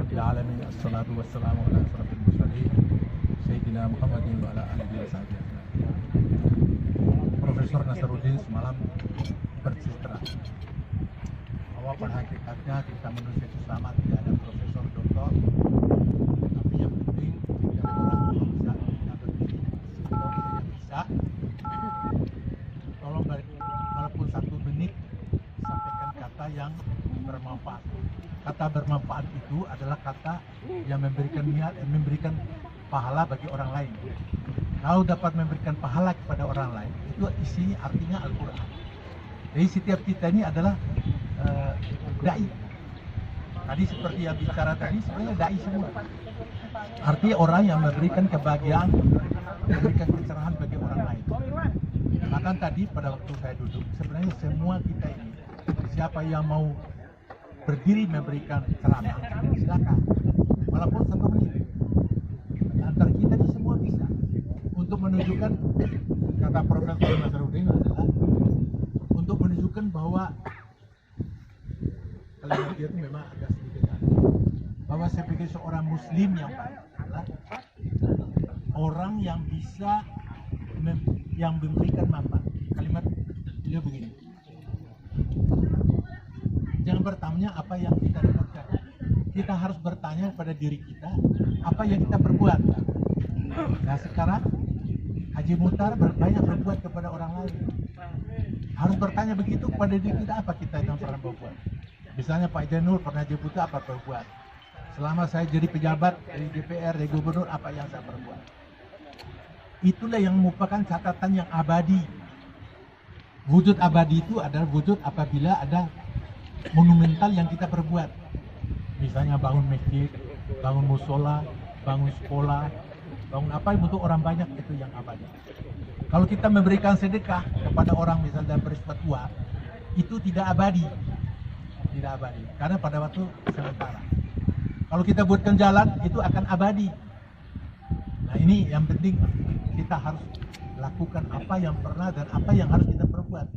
Rabbil Alamin. Assalatu wassalamu ala asrafil mursalin Sayyidina Muhammadin wa ala alihi wa sahbihi ajma'in. Profesor Nasaruddin semalam bercerita bahwa pada hakikatnya kita manusia itu sama, tidak ada profesor, doktor, tapi yang penting setiap orang bisa berdiri yang bisa. Tolong walaupun 1 menit sampaikan kata yang bermanfaat. Kata bermanfaat itu adalah kata yang memberikan pahala bagi orang lain. Kalau dapat memberikan pahala kepada orang lain, itu isinya artinya Al-Quran. Jadi setiap kita ini adalah dai. Tadi seperti yang bicara tadi, sebenarnya dai semua. Artinya orang yang memberikan kebahagiaan, memberikan pencerahan bagi orang lain. Bahkan tadi pada waktu saya duduk, sebenarnya semua kita ini, siapa yang mau berdiri memberikan ceramah, silakan. Walaupun 1 menit. Antara kita ini semua bisa. Untuk menunjukkan, kata Profesor Nasaruddin adalah untuk menunjukkan bahwa kalimat dia itu memang agak sedikit aneh. Bahwa sebagai seorang Muslim yang baik adalah orang yang bisa yang memberikan manfaat. Kalimat beliau begini. Jangan bertanya apa yang kita dapatkan. Kita harus bertanya pada diri kita apa yang kita perbuat. Nah sekarang Haji Muhtar banyak berbuat kepada orang lain. Harus bertanya begitu kepada diri kita, apa kita yang pernah berbuat. Misalnya Pak Janur pernah jemput apa berbuat. Selama saya jadi pejabat dari DPR, dari gubernur, apa yang saya perbuat. Itulah yang merupakan catatan yang abadi. Wujud abadi itu adalah wujud apabila ada monumental yang kita perbuat. Misalnya bangun masjid, bangun musola, bangun sekolah, bangun apa untuk orang banyak, itu yang abadi. Kalau kita memberikan sedekah kepada orang misalnya bersifat uang, itu tidak abadi. Tidak abadi, karena pada waktu sementara. Kalau kita buatkan jalan, itu akan abadi. Nah ini yang penting, kita harus lakukan apa yang pernah dan apa yang harus kita perbuat.